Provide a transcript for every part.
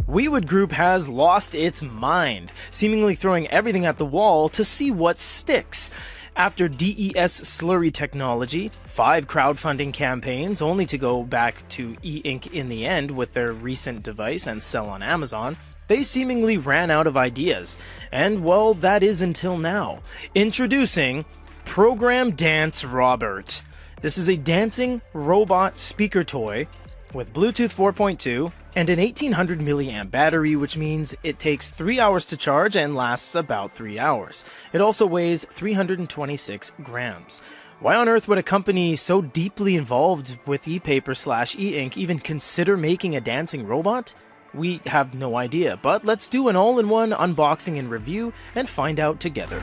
WiWood Group has lost its mind, seemingly throwing everything at the wall to see what sticks. After DES slurry technology, 5 crowdfunding campaigns, only to go back to EINK in the end with their recent device and sell on Amazon, they seemingly ran out of ideas. And well, that is until now. Introducing Program Dance Robert. This is a dancing robot speaker toy with Bluetooth 4.2 and an 1800 milliamp battery, which means it takes 3 hours to charge and lasts about 3 hours. It also weighs 326 grams. Why on earth would a company so deeply involved with e-paper/e-ink even consider making a dancing robot? We have no idea, but let's do an all-in-one unboxing and review and find out together.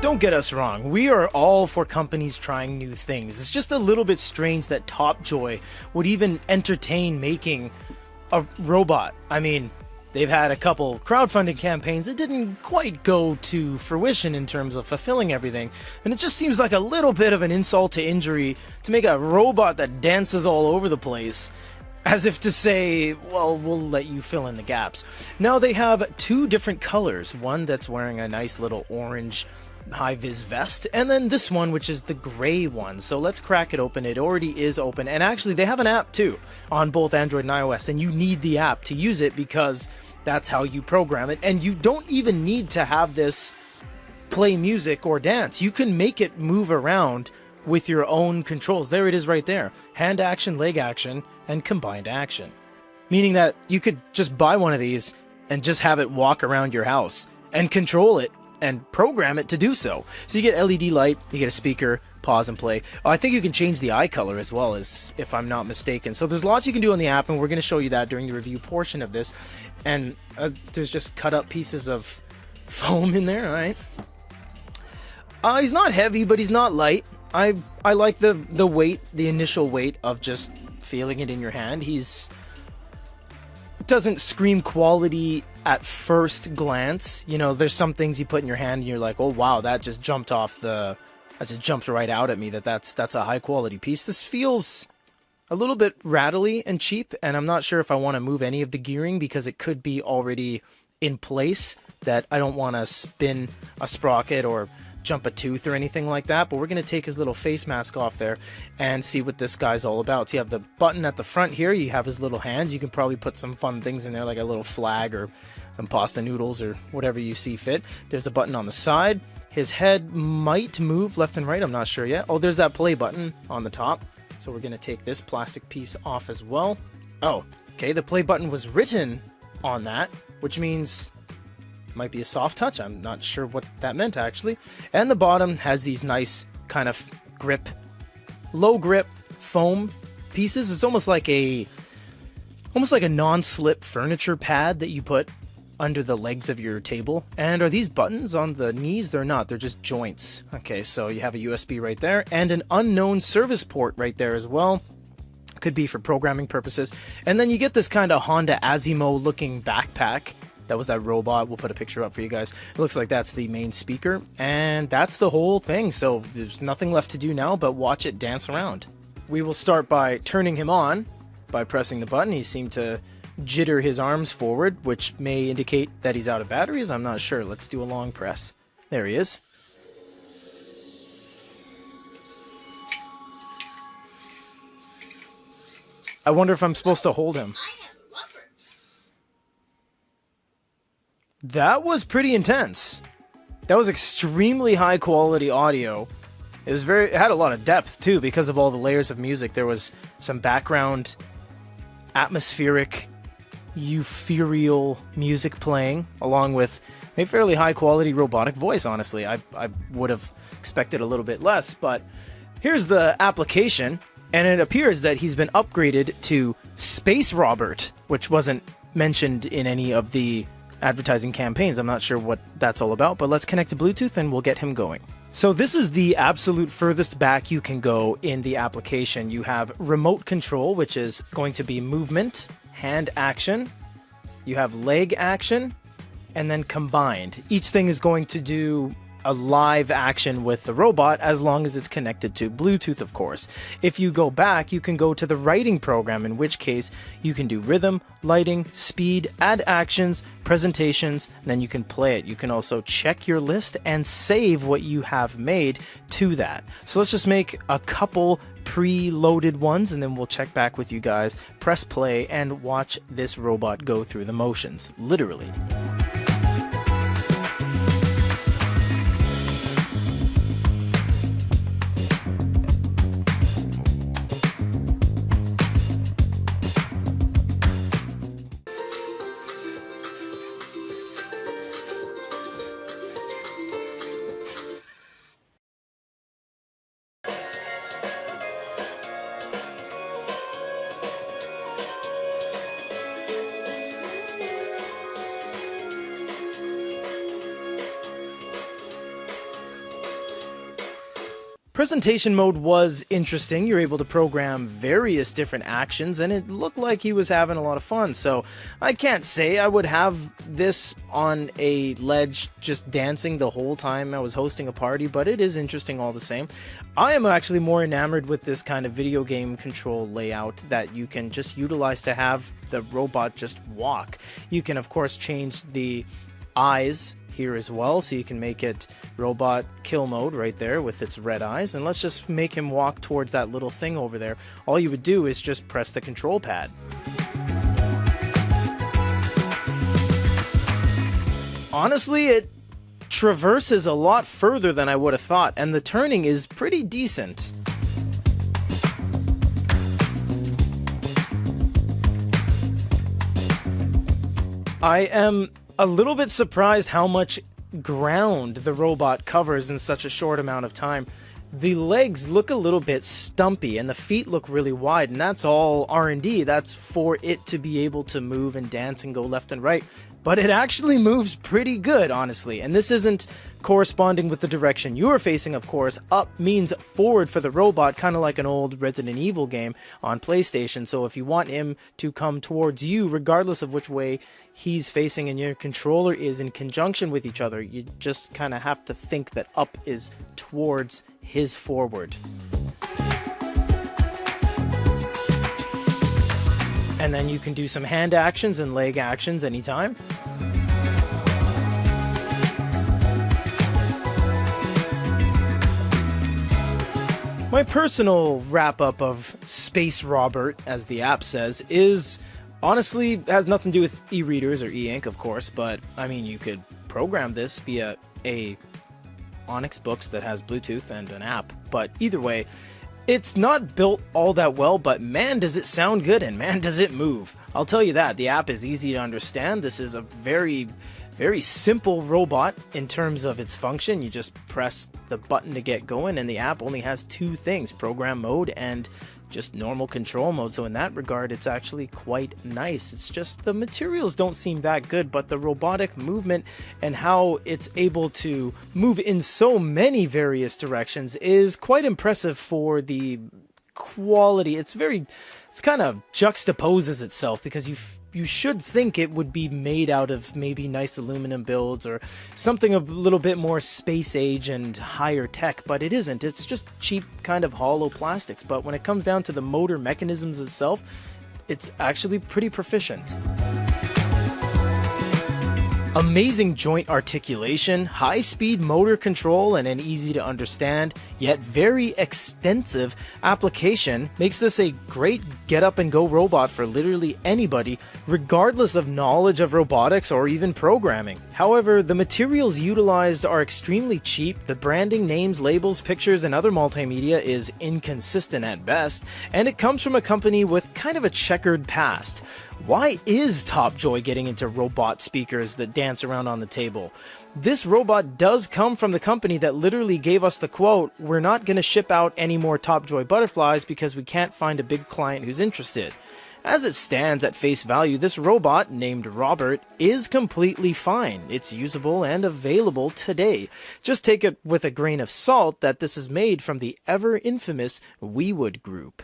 Don't get us wrong, we are all for companies trying new things. It's just a little bit strange that Topjoy would even entertain making a robot. I mean, they've had a couple crowdfunding campaigns that didn't quite go to fruition in terms of fulfilling everything, and it just seems like a little bit of an insult to injury to make a robot that dances all over the place, as if to say, well, we'll let you fill in the gaps. Now they have 2 different colors, one that's wearing a nice little orange high-vis vest, and then this one, which is the gray one. So let's crack it open. It already is open, and actually they have an app too on both Android and iOS, and you need the app to use it because that's how you program it. And you don't even need to have this play music or dance. You can make it move around with your own controls. There it is right there. Hand action, leg action, and combined action. Meaning that you could just buy one of these and just have it walk around your house and control it and program it to do so. So you get LED light, you get a speaker, pause and play. I think you can change the eye color as well, as if I'm not mistaken. So there's lots you can do on the app, and we're going to show you that during the review portion of this. And there's just cut up pieces of foam in there, alright? He's not heavy, but he's not light. I like the weight, the initial weight of just feeling it in your hand. Doesn't scream quality at first glance. You know, there's some things you put in your hand and you're like, oh wow, that just jumped right out at me, that's a high quality piece. This feels a little bit rattly and cheap, and I'm not sure if I want to move any of the gearing because it could be already in place, that I don't want to spin a sprocket or jump a tooth or anything like that. But we're going to take his little face mask off there and see what this guy's all about. So you have the button at the front here, you have his little hands, you can probably put some fun things in there like a little flag or some pasta noodles or whatever you see fit. There's a button on the side. His head might move left and right, I'm not sure yet. Oh, there's that play button on the top. So we're going to take this plastic piece off as well. Oh, okay, the play button was written on that, which means might be a soft touch. I'm not sure what that meant actually. And the bottom has these nice kind of grip, low grip foam pieces. It's almost like a non-slip furniture pad that you put under the legs of your table. And are these buttons on the knees? They're not, they're just joints. Okay, so you have a USB right there and an unknown service port right there as well. Could be for programming purposes. And then you get this kind of Honda Asimo looking backpack. That was that robot. We'll put a picture up for you guys. It looks like that's the main speaker, and that's the whole thing. So there's nothing left to do now but watch it dance around. We will start by turning him on by pressing the button. He seemed to jitter his arms forward, which may indicate that he's out of batteries. I'm not sure. Let's do a long press. There he is. I wonder if I'm supposed to hold him. That was pretty intense. That was extremely high quality audio. It had a lot of depth too because of all the layers of music. There was some background atmospheric, ethereal music playing along with a fairly high quality robotic voice, honestly. I would have expected a little bit less, but here's the application, and it appears that he's been upgraded to Space Robert, which wasn't mentioned in any of the advertising campaigns. I'm not sure what that's all about, but let's connect to Bluetooth and we'll get him going. So this is the absolute furthest back you can go in the application. You have remote control, which is going to be movement, hand action, you have leg action, and then combined. Each thing is going to do a live action with the robot as long as it's connected to Bluetooth, of course. If you go back, you can go to the writing program, in which case you can do rhythm, lighting, speed, add actions, presentations, and then you can play it. You can also check your list and save what you have made to that. So let's just make a couple pre-loaded ones and then we'll check back with you guys, press play, and watch this robot go through the motions, literally. Presentation mode was interesting. You're able to program various different actions, and it looked like he was having a lot of fun. So I can't say I would have this on a ledge just dancing the whole time I was hosting a party, but it is interesting all the same. I am actually more enamored with this kind of video game control layout that you can just utilize to have the robot just walk. You can, of course, change the eyes here as well, so you can make it robot kill mode right there with its red eyes, and let's just make him walk towards that little thing over there. All you would do is just press the control pad. Honestly, it traverses a lot further than I would have thought, and the turning is pretty decent. I am a little bit surprised how much ground the robot covers in such a short amount of time. The legs look a little bit stumpy and the feet look really wide, and that's all R&D. That's for it to be able to move and dance and go left and right. But it actually moves pretty good, honestly. And this isn't corresponding with the direction you're facing, of course. Up means forward for the robot, kind of like an old Resident Evil game on PlayStation. So if you want him to come towards you, regardless of which way he's facing and your controller is in conjunction with each other, you just kind of have to think that up is towards his forward. And then you can do some hand actions and leg actions anytime. My personal wrap-up of Space Robert, as the app says, is honestly has nothing to do with e-readers or e-ink, of course, but I mean, you could program this via a Onyx boox that has Bluetooth and an app, but either way, it's not built all that well, but man does it sound good and man does it move. I'll tell you that. The app is easy to understand. This is a very simple robot in terms of its function. You just press the button to get going, and the app only has two things: program mode and just normal control mode. So in that regard, it's actually quite nice. It's just the materials don't seem that good, but the robotic movement and how it's able to move in so many various directions is quite impressive for the quality. It's kind of juxtaposes itself, because you should think it would be made out of maybe nice aluminum builds or something a little bit more space age and higher tech, but it isn't. It's just cheap kind of hollow plastics. But when it comes down to the motor mechanisms itself, it's actually pretty proficient. Amazing joint articulation, high-speed motor control, and an easy-to-understand, yet very extensive application makes this a great get-up-and-go robot for literally anybody, regardless of knowledge of robotics or even programming. However, the materials utilized are extremely cheap, the branding, names, labels, pictures, and other multimedia is inconsistent at best, and it comes from a company with kind of a checkered past. Why is Topjoy getting into robot speakers that dance around on the table? This robot does come from the company that literally gave us the quote, "We're not going to ship out any more Topjoy butterflies because we can't find a big client who's interested." As it stands at face value, this robot, named Robert, is completely fine. It's usable and available today. Just take it with a grain of salt that this is made from the ever-infamous WiWood Group.